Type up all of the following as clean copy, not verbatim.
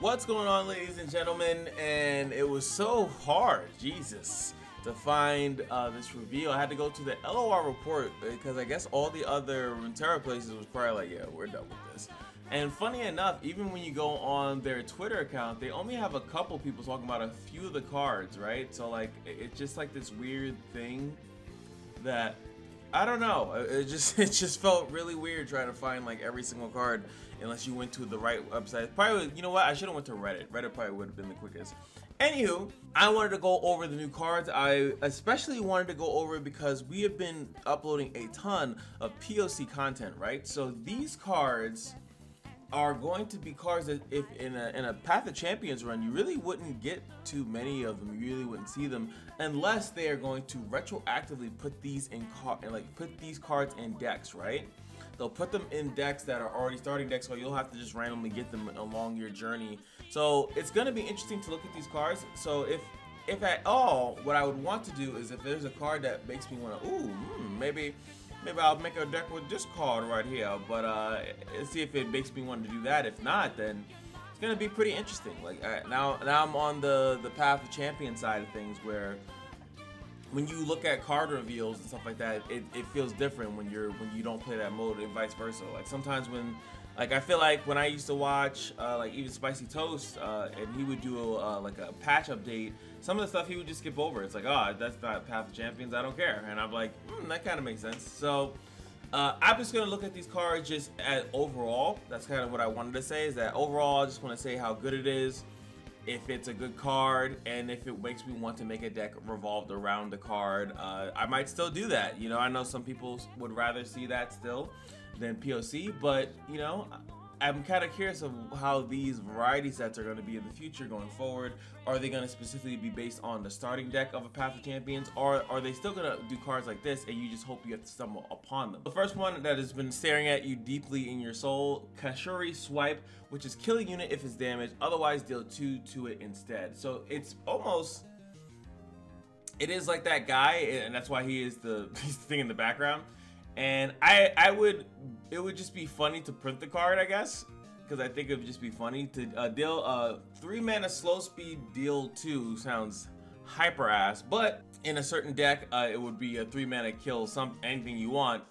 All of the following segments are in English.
What's going on, ladies and gentlemen? And it was so hard, Jesus, to find this reveal. I had to go to the LOR report because I guess all the other Runeterra places was probably like, yeah, we're done with this. And funny enough, even when you go on their Twitter account, they only have a couple people talking about a few of the cards, right? So like, it's just like this weird thing that, I don't know, it just felt really weird trying to find like every single card unless you went to the right website. Probably, you know what, I should have went to Reddit. Reddit probably would have been the quickest. Anywho, I wanted to go over the new cards. I especially wanted to go over it because we have been uploading a ton of POC content, right? So these cards are going to be cards that if in a Path of Champions run, you really wouldn't get too many of them. You really wouldn't see them unless they are going to retroactively put these in put these cards in decks, right? They'll put them in decks that are already starting decks, so you'll have to just randomly get them along your journey. So it's going to be interesting to look at these cards. So if at all, what I would want to do is if there's a card that makes me want to, maybe I'll make a deck with this card right here, but let's see if it makes me want to do that. If not, then it's gonna be pretty interesting. Like now I'm on the Path of Champion side of things, where when you look at card reveals and stuff like that, it feels different when you don't play that mode, and vice versa. Like sometimes when, like I feel like when I used to watch like even Spicy Toast, and he would do like a patch update, some of the stuff he would just skip over. It's like, oh, that's not Path of Champions, I don't care. And I'm like, that kind of makes sense. So I'm just gonna look at these cards just at overall. That's kind of what I wanted to say, is that overall I just want to say how good it is, if it's a good card, and if it makes me want to make a deck revolved around the card. I might still do that. You know, I know some people would rather see that still than POC, but you know, I'm kind of curious of how these variety sets are going to be in the future going forward. Are they going to specifically be based on the starting deck of a Path of Champions, or are they still going to do cards like this and you just hope you have to stumble upon them? The first one that has been staring at you deeply in your soul, Kashuri Swipe, which is kill a unit if it's damaged, otherwise deal 2 to it instead. So it's almost, it is like that guy, and that's why he's the thing in the background. And it would just be funny to print the card, I guess, because I think it would just be funny to deal 3 mana slow speed, deal 2 sounds hyper ass, but in a certain deck it would be a 3 mana kill anything you want,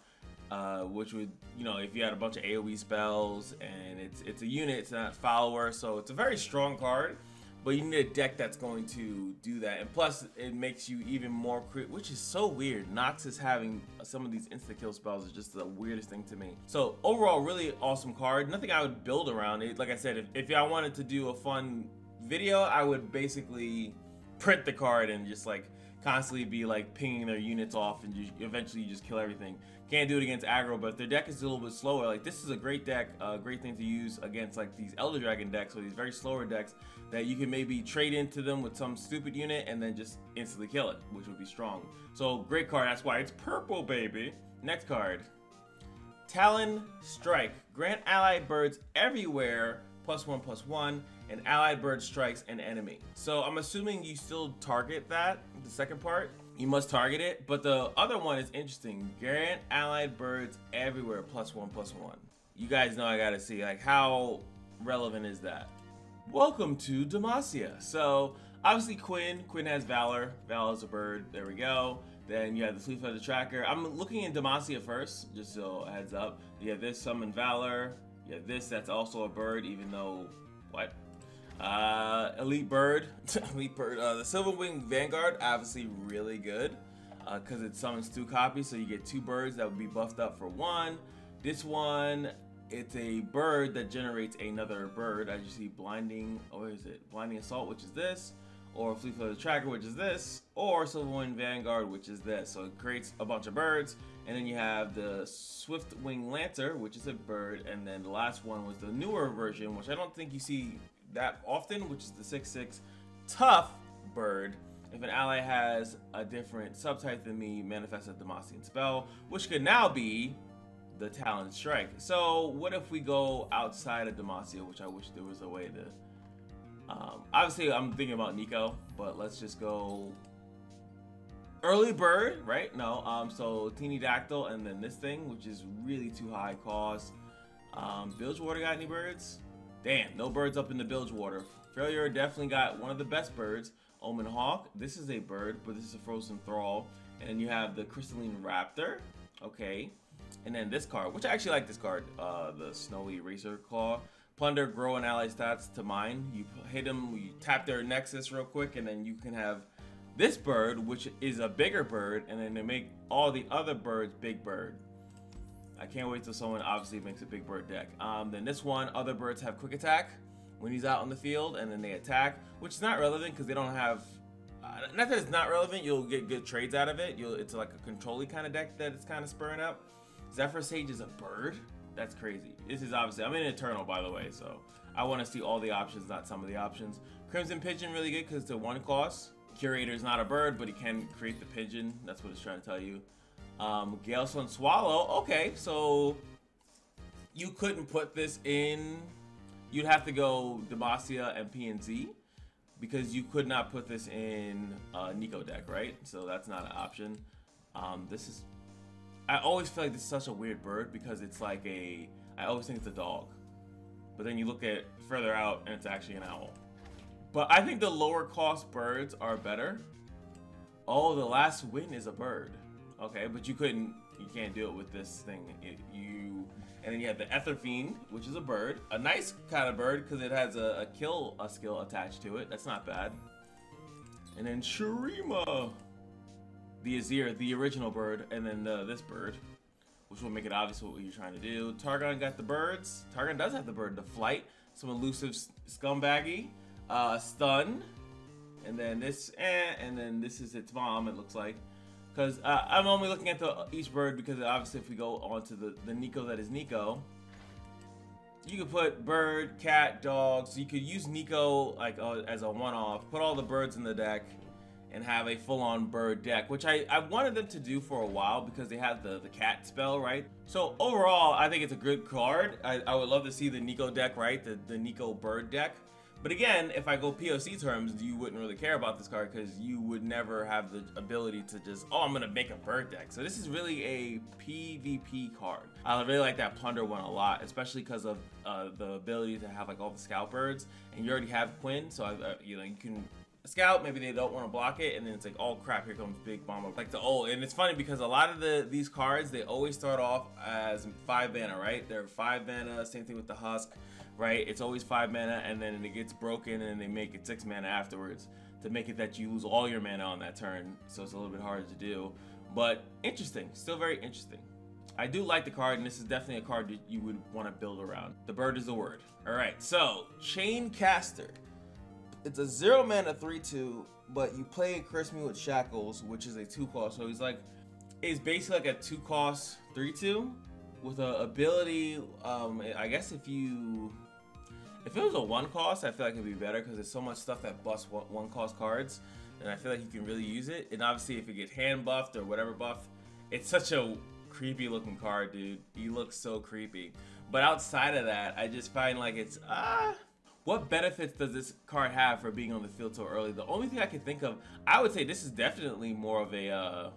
which would, you know, if you had a bunch of AoE spells, and it's a unit, it's not follower, so it's a very strong card. But you need a deck that's going to do that, and plus it makes you even more which is so weird. Noxus having some of these insta-kill spells is just the weirdest thing to me. So overall, really awesome card. Nothing I would build around it. Like I said, if I wanted to do a fun video, I would basically print the card and just like constantly be like pinging their units off, and eventually you just kill everything. Can't do it against aggro, but if their deck is a little bit slower, like this is a great deck, great thing to use against like these Elder Dragon decks or these very slower decks that you can maybe trade into them with some stupid unit and then just instantly kill it, which would be strong. So great card, that's why it's purple, baby. Next card, Taloned Strike. Grant allied birds everywhere +1/+1, and allied bird strikes an enemy. So I'm assuming you still target that, the second part. You must target it, but the other one is interesting. Grant allied birds everywhere +1/+1. You guys know I gotta see, like, how relevant is that? Welcome to Demacia. So obviously Quinn has Valor. Valor's a bird. There we go. Then you have the Fleet Feather Tracker. I'm looking in Demacia first, just so a heads up. You have this Summon Valor. You have this, that's also a bird, even though what? Elite Bird. Elite Bird. The Silver Wing Vanguard, obviously really good because it summons 2 copies, so you get 2 birds that would be buffed up for 1. This one, it's a bird that generates another bird. As you see, Blinding, or is it Blinding Assault, which is this, or Fleet Footed Tracker, which is this, or Silver Wing Vanguard, which is this. So it creates a bunch of birds. And then you have the Swift Wing Lancer, which is a bird, and then the last one was the newer version, which I don't think you see that often, which is the 6/6 Tough Bird. If an ally has a different subtype than me, manifest a Demacian spell, which could now be the Taloned Strike. So what if we go outside of Demacia, which I wish there was a way to... obviously I'm thinking about Nico, but let's just go early bird, right? No, so Teeny Dactyl, and then this thing, which is really too high cost. Bilgewater got any birds? Damn, no birds up in the bilge water. Failure definitely got one of the best birds. Omen Hawk, this is a bird, but this is a Frozen Thrall. And then you have the Crystalline Raptor, okay. And then this card, which I actually like this card, the Snowy Racer Claw. Plunder, grow an ally stats to mine. You hit them, you tap their Nexus real quick, and then you can have this bird, which is a bigger bird, and then they make all the other birds big bird. I can't wait till someone obviously makes a big bird deck. Then this one, other birds have quick attack when he's out on the field, and then they attack, which is not relevant because they don't have. Not that it's not relevant, you'll get good trades out of it. It's like a control-y kind of deck that it's kind of spurring up. Zephyr Sage is a bird? That's crazy. This is obviously, I'm in Eternal by the way, so I want to see all the options, not some of the options. Crimson Pigeon really good because it's a 1 cost. Curator is not a bird, but he can create the pigeon. That's what it's trying to tell you. Galestorm Swallow, okay, so you couldn't put this in. You'd have to go Demacia and PNZ because you could not put this in Nico deck, right? So that's not an option. This is, I always feel like this is such a weird bird because it's like I always think it's a dog. But then you look at further out and it's actually an owl. But I think the lower cost birds are better. Oh, the last win is a bird. Okay, but you can't do it with this thing. And then you have the Ether Fiend, which is a bird. A nice kind of bird because it has a kill skill attached to it. That's not bad. And then Shurima, the Azir, the original bird, and then this bird, which will make it obvious what you're trying to do. Targon got the birds. Targon does have the bird. The flight, some elusive scumbaggy, stun, and then this, and then this is its mom. It looks like. Because I'm only looking at each bird because obviously if we go on to the Nico that is Nico, you could put bird, cat, dog, so you could use Nico like as a one-off, put all the birds in the deck, and have a full-on bird deck, which I wanted them to do for a while because they had the cat spell, right? So overall, I think it's a good card. I would love to see the Nico deck, right? The Nico bird deck. But again, if I go POC terms, you wouldn't really care about this card because you would never have the ability to just, oh, I'm going to make a bird deck. So this is really a PvP card. I really like that Plunder one a lot, especially because of the ability to have like all the scout birds. And you already have Quinn, so you can scout, maybe they don't want to block it, and then it's like, oh crap, here comes big bomber. Like and it's funny because a lot of these cards, they always start off as 5 mana, right? They're 5 mana, same thing with the Husk. Right, it's always 5 mana, and then it gets broken, and they make it 6 mana afterwards to make it that you lose all your mana on that turn. So it's a little bit harder to do, but interesting, still very interesting. I do like the card, and this is definitely a card that you would want to build around. The bird is the word. All right, so Chaincaster. It's a 0 mana 3/2, but you play Curse Me with Shackles, which is a 2 cost. So he's basically like a 2 cost 3/2 with an ability. I guess if it was a 1 cost, I feel like it'd be better because there's so much stuff that busts 1 cost cards, and I feel like you can really use it. And obviously, if it gets hand buffed or whatever buff, it's such a creepy looking card, dude. He looks so creepy. But outside of that, I just find like it's what benefits does this card have for being on the field so early? The only thing I can think of, I would say this is definitely more of a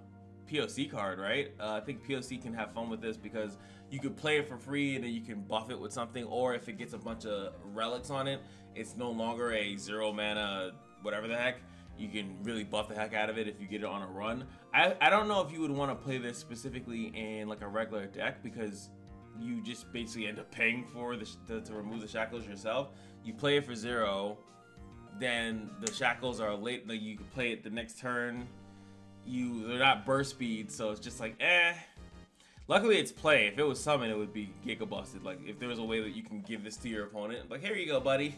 POC card, right? I think POC can have fun with this because you could play it for free and then you can buff it with something, or if it gets a bunch of relics on it, it's no longer a 0 mana whatever the heck. You can really buff the heck out of it if you get it on a run. I don't know if you would want to play this specifically in like a regular deck because you just basically end up paying for to remove the shackles yourself. You play it for 0, then the shackles are late. Like you can play it the next turn. They're not burst speed, so it's just like Luckily it's play. If it was summon, it would be giga busted. Like if there was a way that you can give this to your opponent, like here you go, buddy.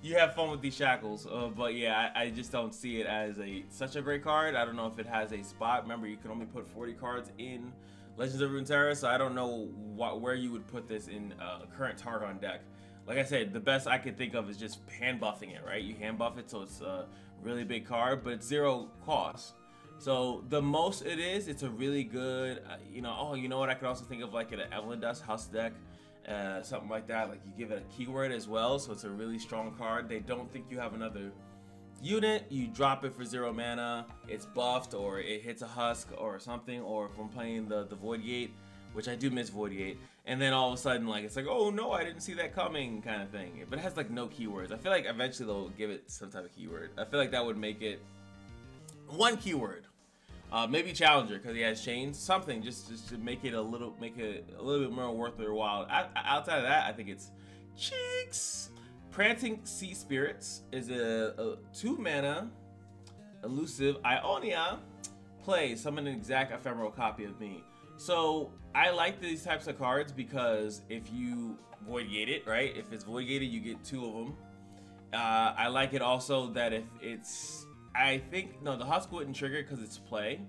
You have fun with these shackles. But yeah, I just don't see it as such a great card. I don't know if it has a spot. Remember, you can only put 40 cards in Legends of Runeterra, so I don't know where you would put this in a current Targon deck. Like I said, the best I could think of is just hand buffing it, right? You hand buff it so it's a really big card, but it's 0 cost. So the most it's a really good, you know what, I could also think of like an Evelyn Dust Husk deck, something like that. Like you give it a keyword as well, so it's a really strong card. They don't think you have another unit, you drop it for 0 mana, it's buffed, or it hits a Husk or something, or if I'm playing the Void Gate, which I do miss Void Gate, and then all of a sudden, like, it's like, oh no, I didn't see that coming, kind of thing. But it has like no keywords. I feel like eventually they'll give it some type of keyword. I feel like that would make it one keyword. Maybe Challenger, because he has chains. Something just to make it a little bit more worth their while. Outside of that, I think it's Jinx. Prancing Sea Spirits is a 2-mana elusive Ionia. Play, summon an exact ephemeral copy of me. So I like these types of cards because if you Void Gate it, right? If it's Void Gated, you get 2 of them. I like it also that if it's, I think, no, the Husk wouldn't trigger because it's play.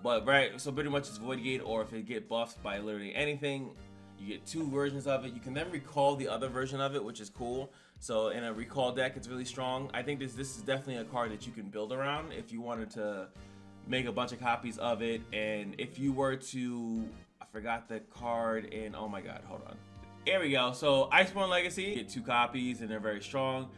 But right, so pretty much it's Void Gate, or if it get buffed by literally anything, you get 2 versions of it. You can then recall the other version of it, which is cool. So in a recall deck, it's really strong. I think this is definitely a card that you can build around if you wanted to make a bunch of copies of it. And if you were to, I forgot the card in, oh my god, hold on. There we go. So Iceborne Legacy, you get 2 copies and they're very strong.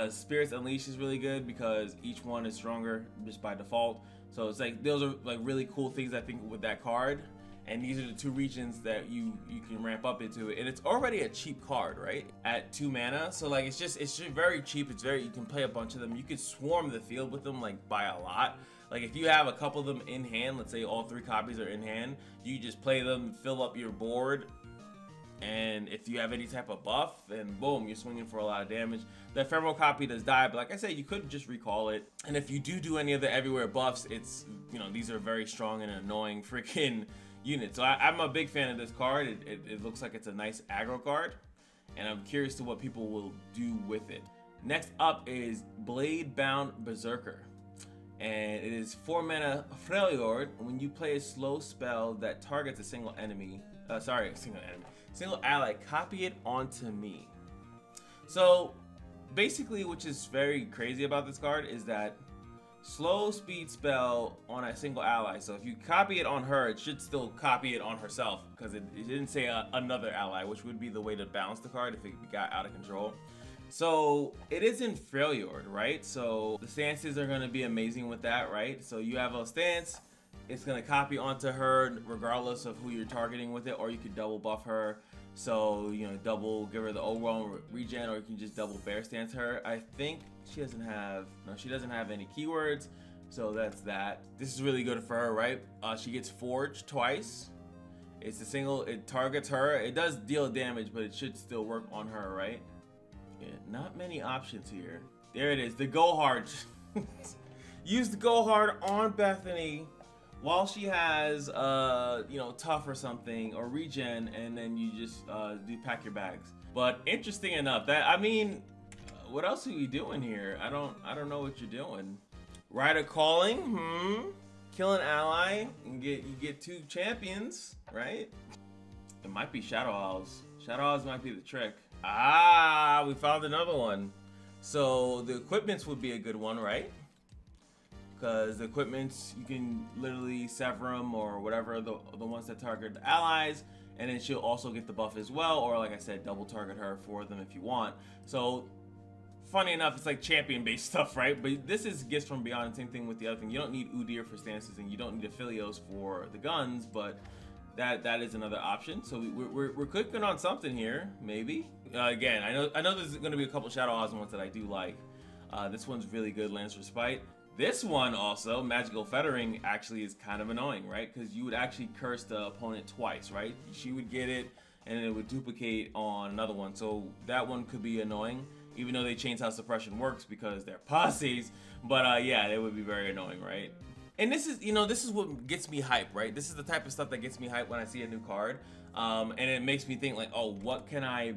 Spirits Unleashed is really good because each one is stronger just by default. So it's like, those are like really cool things I think with that card. And these are the 2 regions that you can ramp up into it. And it's already a cheap card, right? At 2 mana. So like, it's just very cheap. It's very, you can play a bunch of them. You could swarm the field with them like by a lot. Like if you have a couple of them in hand, let's say all 3 copies are in hand, you just play them, fill up your board. And if you have any type of buff, then boom, you're swinging for a lot of damage. The ephemeral copy does die, but like I said, you could just recall it. And if you do any of the everywhere buffs, it's, you know, these are very strong and annoying freaking units. So I'm a big fan of this card. It looks like it's a nice aggro card, and I'm curious to what people will do with it. Next up is Bladebound Beserker. And it is 4 mana Freljord. When you play a slow spell that targets a single enemy, single ally, copy it onto me. So basically, which is very crazy about this card, is that slow speed spell on a single ally. So if you copy it on her, it should still copy it on herself, because it didn't say another ally, which would be the way to balance the card if it got out of control. So it is in Freljord, right? So the stances are going to be amazing with that, right? So you have a stance, it's going to copy onto her regardless of who you're targeting with it, or you could double buff her. So, you know, double give her the overall regen, or you can just double bear stance her. I think she doesn't have, no, she doesn't have any keywords. So that's that. This is really good for her, right? She gets forged twice. It's a single, it targets her. It does deal damage, but it should still work on her, right? Yeah, not many options here. There it is, the go hard. Use the go hard on Bethany while she has, you know, tough or something, or regen, and then you just do pack your bags. But interesting enough, that, I mean, what else are you doing here? I don't know what you're doing. Rider Calling, kill an ally, and you get 2 champions, right? It might be Shadow Owls. Shadow Owls might be the trick. Ah, we found another one. So the equipments would be a good one, right? Because the equipments, you can literally sever them or whatever, the ones that target the allies, and then she'll also get the buff as well, or like I said, double target her for them if you want. So funny enough, it's like champion based stuff, right? But this is Gifts from Beyond, same thing with the other thing. You don't need Udyr for stances, and you don't need Aphelios for the guns, but that is another option. So we're clicking on something here, maybe. Again, I know there's going to be a couple Shadow Owls ones that I do like. This one's really good, Lance Respite. This one also, Magical Fettering, actually is kind of annoying, right? Because you would actually curse the opponent twice, right? She would get it, and it would duplicate on another one. So that one could be annoying, even though they changed how suppression works because they're posses. But yeah, it would be very annoying, right? And this is, you know, this is what gets me hype, right? This is the type of stuff that gets me hype when I see a new card. And it makes me think like, oh, what can I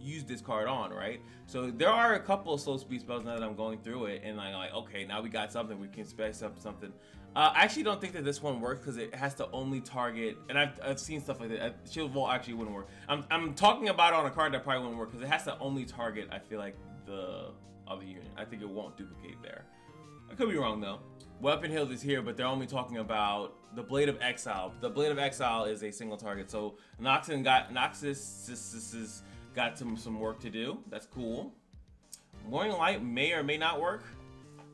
use this card on, right? So there are a couple of slow speed spells now that I'm going through it, and I'm like, okay, now we got something, we can spice up something. I actually don't think that this one works because it has to only target, and I've seen stuff like that. Shield Vault actually wouldn't work. I'm talking about it on a card that probably wouldn't work because it has to only target, I feel like, the other unit. I think it won't duplicate there. I could be wrong though. Weapon Hilt is here, but they're only talking about the Blade of Exile. The Blade of Exile is a single target, so Noxus got some work to do. That's cool. Morning Light may or may not work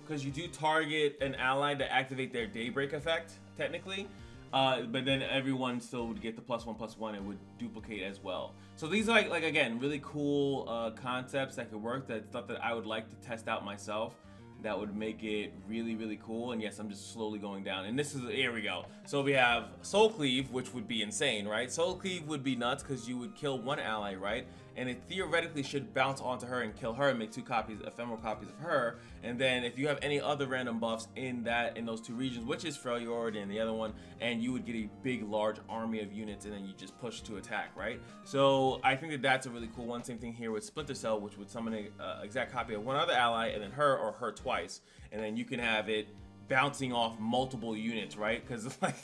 because you do target an ally to activate their Daybreak effect, technically. But then everyone still would get the +1/+1. It would duplicate as well. So these are like again, really cool concepts that could work. That's stuff that I would like to test out myself. That would make it really, really cool. And yes, I'm just slowly going down. And this is, here we go. So we have Soul Cleave, which would be insane, right? Soul Cleave would be nuts because you would kill one ally, right? And it theoretically should bounce onto her and kill her and make 2 copies, ephemeral copies of her. And then if you have any other random buffs in those 2 regions, which is Freljord and the other one, and you would get a big, large army of units, and then you just push to attack, right? So I think that that's a really cool one. Same thing here with Splinter Cell, which would summon an exact copy of one other ally, and then her or her twice. And then you can have it bouncing off multiple units, right? Because like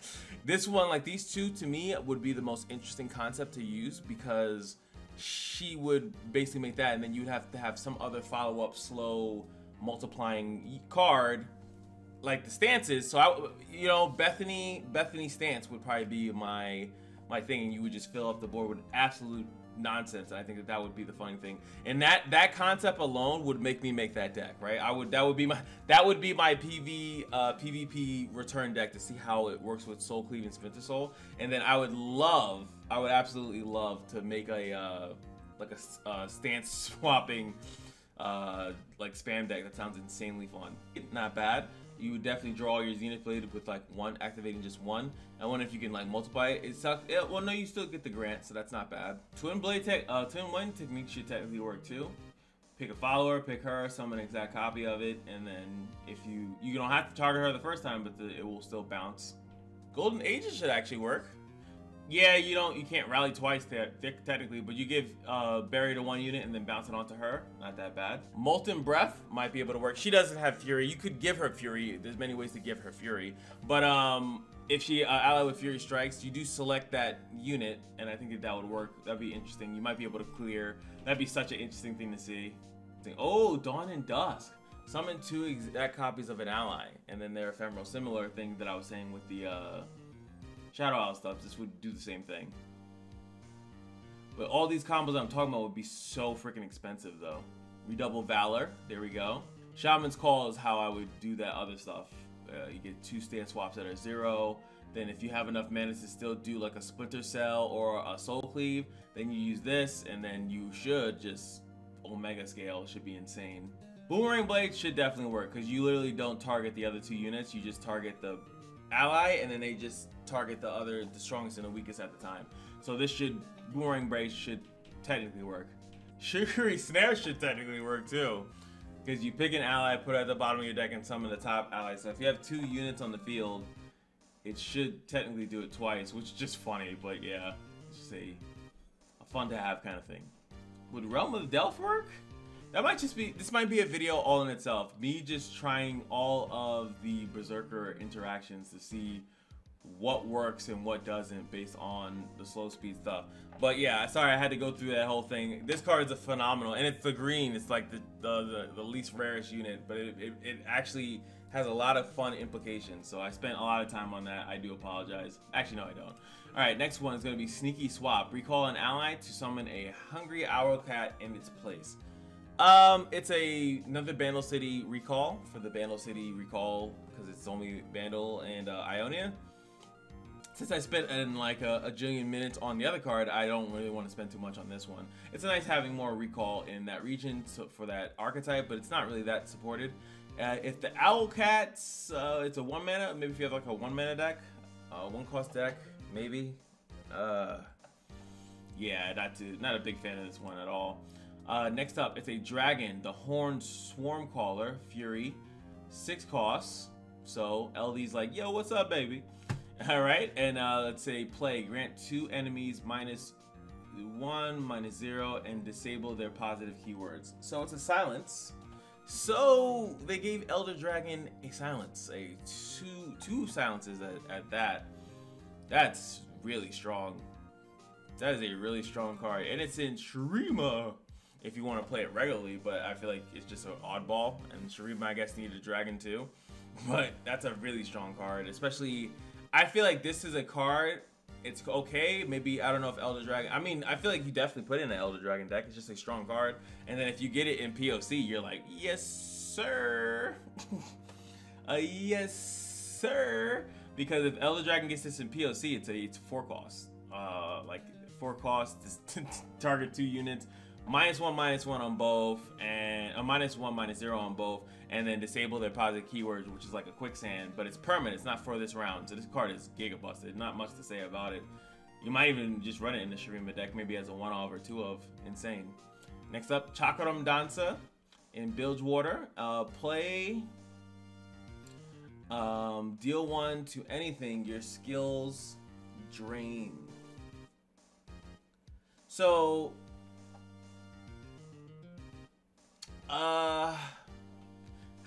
this one, like these 2 to me would be the most interesting concept to use, because she would basically make that, and then you'd have to have some other follow-up slow multiplying card like the stances. So I, Bethany stance would probably be my thing, and you would just fill up the board with absolute nonsense. And I think that would be the funny thing, and that concept alone would make me make that deck, right? That would be my PvP return deck to see how it works with Soul Cleave and Splinter Soul. And then I would absolutely love to make a stance swapping like spam deck. That sounds insanely fun. Not bad. You would definitely draw your Zenith Blade with like 1, activating just 1. I wonder if you can like multiply it. It sucks. Well, no, you still get the grant, so that's not bad. Twin Blade technique should technically work too. Pick a follower, pick her, summon an exact copy of it, and then if you don't have to target her the first time, but it will still bounce. Golden Ages should actually work. Yeah, you can't rally twice technically, but you give Barrier to 1 unit and then bounce it onto her. Not that bad. Molten Breath might be able to work. She doesn't have Fury. You could give her Fury. There's many ways to give her Fury. But if she allied with Fury Strikes, you do select that unit, and I think that would work. That'd be interesting. You might be able to clear. That'd be such an interesting thing to see. Oh, Dawn and Dusk. Summon 2 exact copies of an ally, and then they're ephemeral. Similar thing that I was saying with the Shadow Isle stuff. This would do the same thing. But all these combos I'm talking about would be so freaking expensive though. Redouble Valor, there we go. Shaman's Call is how I would do that other stuff. You get 2 stance swaps that are 0. Then if you have enough mana to still do like a Splinter Cell or a Soul Cleave, then you use this, and then you should just Omega Scale. It should be insane. Boomerang Blade should definitely work, because you literally don't target the other 2 units. You just target the ally, and then they just target the strongest and the weakest at the time. So this Boomerang Blade should technically work. Sugary Snare should technically work too, because you pick an ally, put it at the bottom of your deck, and summon the top ally. So if you have 2 units on the field, it should technically do it twice, which is just funny, but yeah, it's just a fun to have kind of thing. Would Realm of Delph work? This might be a video all in itself. Me just trying all of the Berserker interactions to see what works and what doesn't based on the slow speed stuff. But yeah, sorry I had to go through that whole thing. This card is a phenomenal, and it's the green. It's like the least rarest unit, but it actually has a lot of fun implications. So I spent a lot of time on that. I do apologize. Actually, no, I don't. All right, next one is going to be Sneaky Swap. Recall an ally to summon a Hungry Owlcat in its place. It's another Bandle City recall for the Bandle City recall, because it's only Bandle and Ionia. Since I spent like a jillion minutes on the other card, I don't really want to spend too much on this one. It's nice having more recall in that region for that archetype, but it's not really that supported. If the Owlcats, it's a 1 mana, maybe if you have like a 1 mana deck, 1 cost deck, maybe. Yeah, not a big fan of this one at all. Next up, it's a dragon, the Horned Swarmcaller, Fury, 6 costs. So LD's like, yo, what's up, baby? All right, and let's say play, grant 2 enemies -1, -0, and disable their positive keywords. So it's a silence. So they gave Elder Dragon a silence, two silences at that. That's really strong. That is a really strong card, and it's in Shurima if you want to play it regularly, but I feel like it's just an oddball, and Shurima, I guess, needed a dragon too. But that's a really strong card, especially, I feel like this is a card, it's okay, maybe, I don't know if Elder Dragon, I mean, I feel like you definitely put in an Elder Dragon deck, it's just a strong card, and then if you get it in POC, you're like, yes, sir. Yes, sir. because if Elder Dragon gets this in POC, it's 4 cost. Like 4 cost to target 2 units, -1/-1 on both, and a -1/-0 on both, and then disable their positive keywords, which is like a quicksand, but it's permanent. It's not for this round. So this card is giga busted. Not much to say about it. You might even just run it in the Shurima deck, maybe as a 1-of or 2-of. Insane. Next up, Chakram Dancer in Bilgewater. Play. Deal 1 to anything. Your skills drain. So, how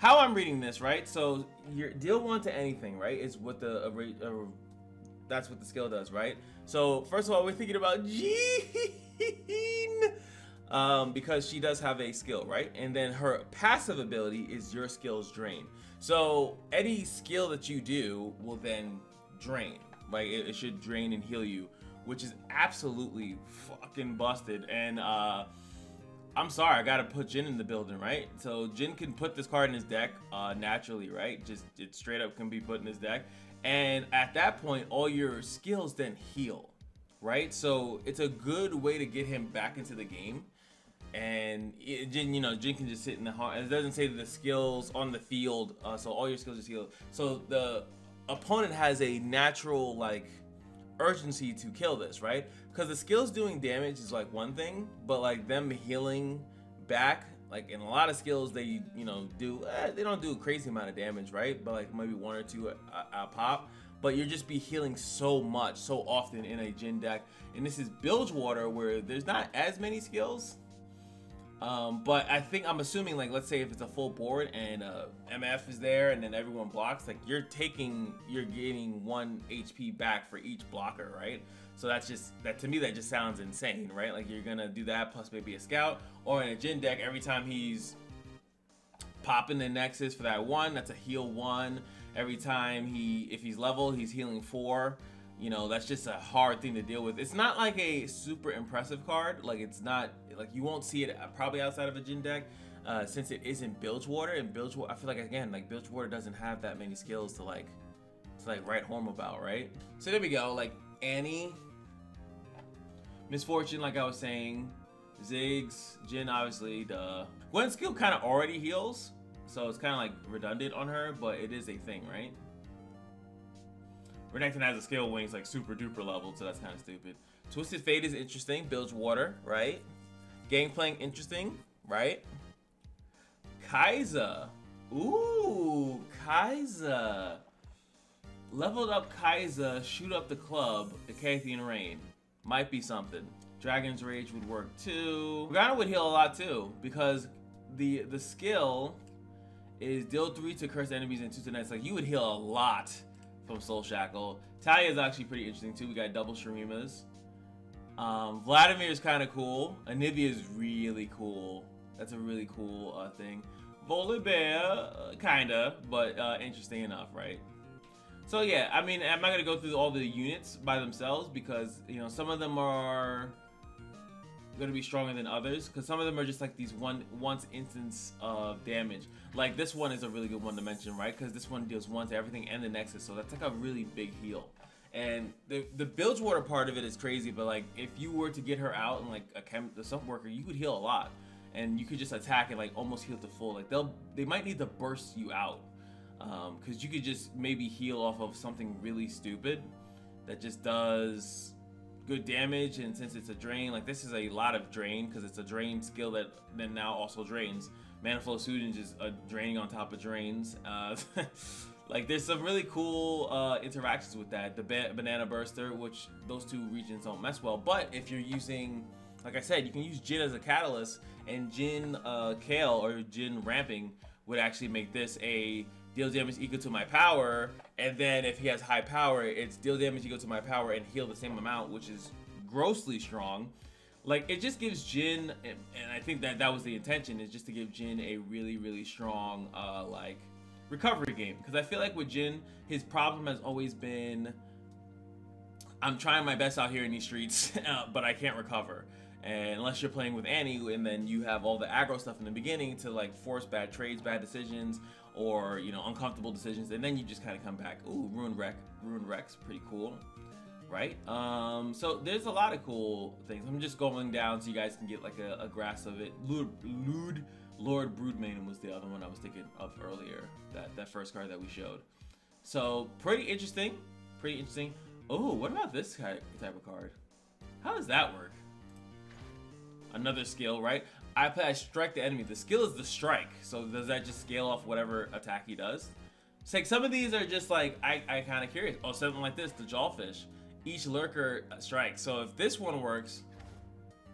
I'm reading this, right? So, your deal 1 to anything, right? Is what that's what the skill does, right? So, first of all, we're thinking about Jean, because she does have a skill, right? And then her passive ability is your skills drain. So, any skill that you do will then drain. Like, it should drain and heal you, which is absolutely fucking busted. And I'm sorry, I gotta put Jin in the building, right? So Jin can put this card in his deck naturally, right? Just it straight up can be put in his deck, and at that point, all your skills then heal, right? So it's a good way to get him back into the game. And Jin, you know, Jin can just sit in the heart. It doesn't say the skills on the field, so all your skills just heal. So the opponent has a natural like urgency to kill this, right? Because the skills doing damage is like one thing, but like them healing back, like in a lot of skills they, you know, do they don't do a crazy amount of damage, right? But like maybe 1 or 2 a pop. But you'll just be healing so much, so often in a Jin deck. And this is Bilgewater, where there's not as many skills. But I think I'm assuming, like, let's say if it's a full board and MF is there and then everyone blocks, like you're gaining 1 HP back for each blocker, right? So that's just, that to me, that just sounds insane, right? Like you're gonna do that plus maybe a scout, or in a Jin deck, every time he's popping the Nexus for that 1, that's a heal 1. Every time if he's level, he's healing 4. You know, that's just a hard thing to deal with. It's not like a super impressive card. Like it's not, like you won't see it probably outside of a Jin deck, since it is in Bilgewater. And Bilgewater, I feel like, again, like Bilgewater doesn't have that many skills to write home about, right? So there we go. Like Annie, Misfortune, like I was saying, Ziggs, Jin, obviously. The Gwen's skill kind of already heals, so it's kind of like redundant on her, but it is a thing, right? Renekton has a skill wings like super duper level, so that's kind of stupid. Twisted Fate is interesting. Bilgewater, right? Gangplank, interesting, right? Kai'Sa. Ooh, Kai'Sa. Leveled up Kai'Sa, shoot up the club, the Cathian Rain. Might be something. Dragon's Rage would work too. Morgana would heal a lot too, because the skill is deal 3 to cursed enemies and 2 to knights. Like you would heal a lot from Soul Shackle. Talia is actually pretty interesting too. We got double Shurimas. Vladimir is kind of cool. Anivia is really cool. That's a really cool thing. Volibear, kinda, but interesting enough, right? So yeah, I mean, I'm not gonna go through all the units by themselves because, you know, some of them are gonna be stronger than others, because some of them are just like these once instance of damage. Like this one is a really good one to mention, right? Because this one deals 1 to everything and the Nexus, so that's like a really big heal. And the Bilgewater part of it is crazy, but like if you were to get her out and like the Sump Worker, you could heal a lot, and you could just attack and like almost heal to full. Like they might need to burst you out, because you could just maybe heal off of something really stupid that just does good damage. And since it's a drain, like this is a lot of drain because it's a drain skill that then now also drains. Maniflow Student is draining on top of drains. Like there's some really cool interactions with that. The Banana Burster, which those 2 regions don't mess well, but if you're using, like I said, you can use Jin as a catalyst, and Jin Kale or Jin Ramping would actually make this a deal damage equal to my power, and then if he has high power, it's deal damage equal to my power and heal the same amount, which is grossly strong. Like it just gives Jin, and I think that was the intention, is just to give Jin a really, really strong like recovery game. Because I feel like with Jin, his problem has always been, I'm trying my best out here in these streets, but I can't recover. And unless you're playing with Annie, and then you have all the aggro stuff in the beginning to like force bad trades, bad decisions, or you know, uncomfortable decisions, and then you just kind of come back. Ooh, Rune Wreck's pretty cool, right? So there's a lot of cool things. I'm just going down so you guys can get like a grasp of it. Lord Broodmane was the other one I was thinking of earlier. That first card that we showed. So pretty interesting. Pretty interesting. Oh, what about this type of card? How does that work? Another skill, right? I strike the enemy. The skill is the strike. So does that just scale off whatever attack he does? It's like some of these are just like, I kind of curious. Oh, something like this, the Jawfish. Each lurker strikes. So if this one works,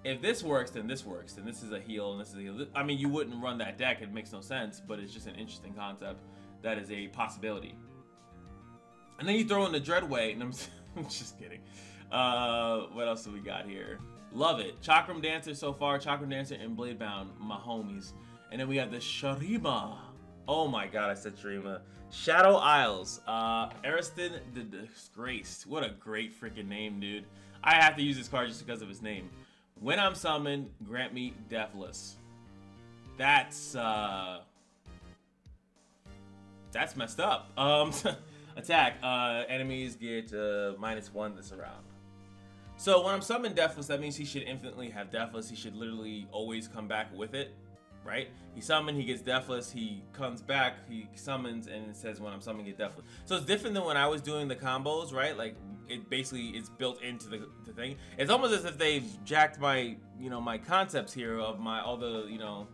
if this works, then this works. Then this is a heal and this is a heal. I mean, you wouldn't run that deck. It makes no sense, but it's just an interesting concept. That is a possibility. And then you throw in the Dreadway, and I'm just kidding. What else do we got here? Love it. Chakram Dancer so far. Chakram Dancer and Bladebound, my homies. And then we have the Sharima. Oh my god, I said Sharima. Shadow Isles. Erastin the Disgraced. What a great freaking name, dude. I have to use this card just because of his name. When I'm summoned, grant me Deathless. That's messed up. Attack. Enemies get -1 this round. So when I'm summoned Deathless, that means he should infinitely have Deathless. He should literally always come back with it, right? He summoned, he gets Deathless, he comes back, he summons, and it says when I'm summoning, get Deathless. So it's different than when I was doing the combos, right? Like it basically is built into the thing. It's almost as if they've jacked my, you know, my concepts here of all the, you know,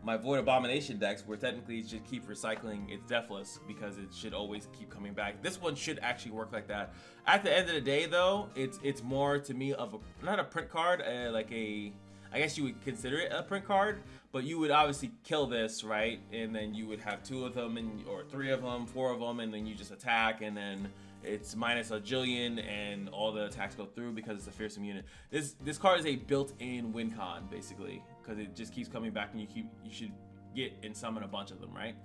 my Void Abomination decks, where technically it should keep recycling its Deathless because it should always keep coming back. This one should actually work like that. At the end of the day, though, it's more to me of a, not a print card, like a, I guess you would consider it a print card, but you would obviously kill this, right? And then you would have 2 of them, or 3 of them, 4 of them, and then you just attack, and then it's minus a jillion, and all the attacks go through because it's a fearsome unit. This card is a built-in win con, basically, because it just keeps coming back, and you should get and summon a bunch of them, right?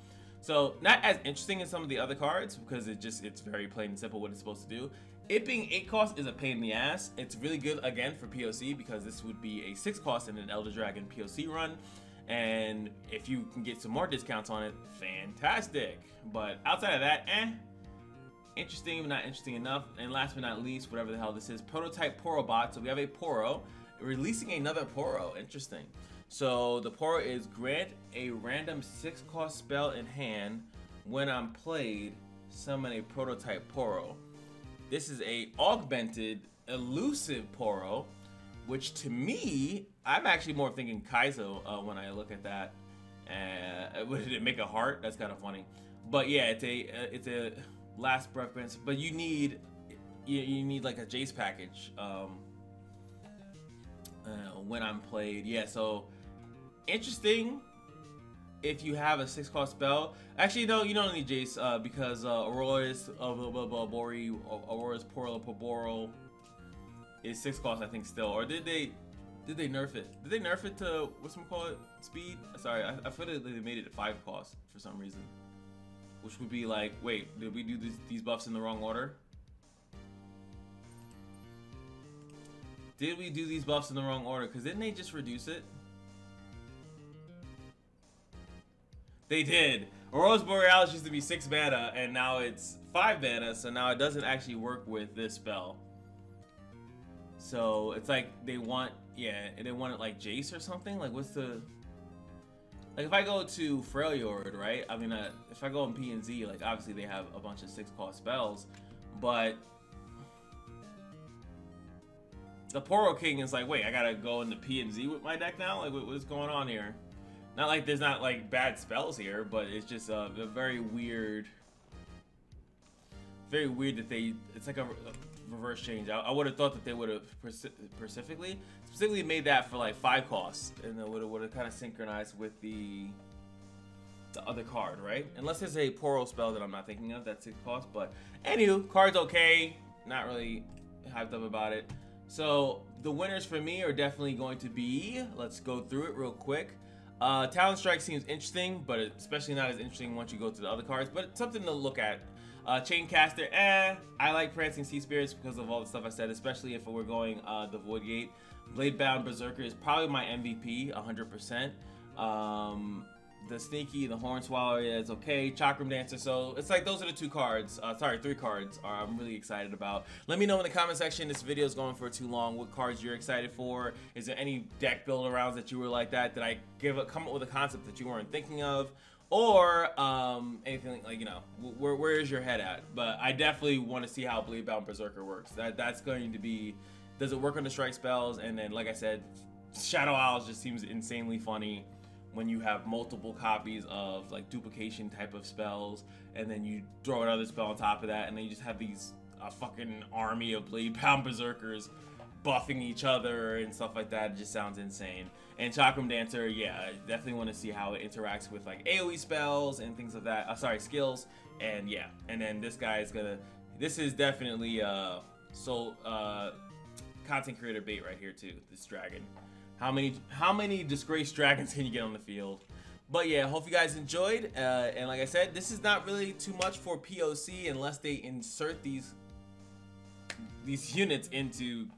So not as interesting as some of the other cards because it's very plain and simple what it's supposed to do. It being 8 cost is a pain in the ass. It's really good again for POC because this would be a 6 cost in an Elder Dragon POC run. And if you can get some more discounts on it, fantastic. But outside of that, interesting but not interesting enough. And last but not least, whatever the hell this is, Prototype Porobot. So we have a Poro releasing another Poro. Interesting. So the Poro is grant a random 6 cost spell in hand. When I'm played, summon a Prototype Poro. This is a augmented elusive Poro, which to me, I'm actually more thinking Kaizo when I look at that. Did it make a heart? That's kind of funny. But yeah, it's a last breath grant. But you need like a Jace package when I'm played. Yeah, so interesting. If you have a 6 cost spell, actually no, you don't need Jace because Aurora's Poboro is 6 cost, I think, still. Or did they nerf it? Did they nerf it to whatchamacallit speed? Sorry, I thought they made it 5 cost for some reason, which would be like, wait, did we do these buffs in the wrong order? Did we do these buffs in the wrong order? Because didn't they just reduce it? They did. Aurora's Borealis used to be 6 mana, and now it's 5 mana, so now it doesn't actually work with this spell. So it's like they want, yeah, they want it like Jace or something. Like what's the, like if I go to Freljord, right? I mean, if I go in P and Z, like obviously they have a bunch of 6 cost spells, but the Poro King is like, wait, I gotta go into P and Z with my deck now? Like what's going on here? Not like there's not like bad spells here, but it's just a very weird that it's like a reverse change. I would have thought that they would have specifically made that for like 5 costs, and it would have kind of synchronized with the other card, right? Unless there's a Poro spell that I'm not thinking of that's 6 costs, but anywho, card's okay. Not really hyped up about it. So the winners for me are definitely going to be, let's go through it real quick. Taloned Strike seems interesting, but especially not as interesting once you go to the other cards, but it's something to look at. Chaincaster, I like Prancing Sea Spirits because of all the stuff I said, especially if we're going the Void Gate. Bladebound Beserker is probably my MVP, 100%. The Sneaky, the Hornswallower is okay. Chakram Dancer, so it's like those are the 2 cards, sorry, 3 cards I'm really excited about. Let me know in the comment section, this video is going for too long, what cards you're excited for. Is there any deck build arounds that you were like that? Did I come up with a concept that you weren't thinking of? Or anything like, you know, where is your head at? But I definitely want to see how Bladebound Berserker works. That's going to be, does it work on the strike spells? And then, like I said, Shadow Owls just seems insanely funny when you have multiple copies of like duplication type of spells, and then you throw another spell on top of that, and then you just have these fucking army of Bladebound Berserkers buffing each other and stuff like that. It just sounds insane. And Chakram Dancer, yeah, I definitely want to see how it interacts with like AoE spells and things like that. Sorry, skills. And yeah, and then this guy is gonna, this is definitely content creator bait right here too, this dragon. How many disgraced dragons can you get on the field? But yeah, hope you guys enjoyed. And like I said, this is not really too much for POC unless they insert these units into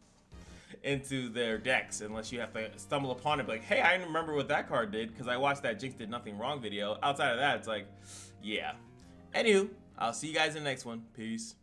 their decks, unless you have to stumble upon it like, hey, I remember what that card did because I watched that Jinx did nothing wrong video. Outside of that, it's like, yeah. Anywho, I'll see you guys in the next one. Peace.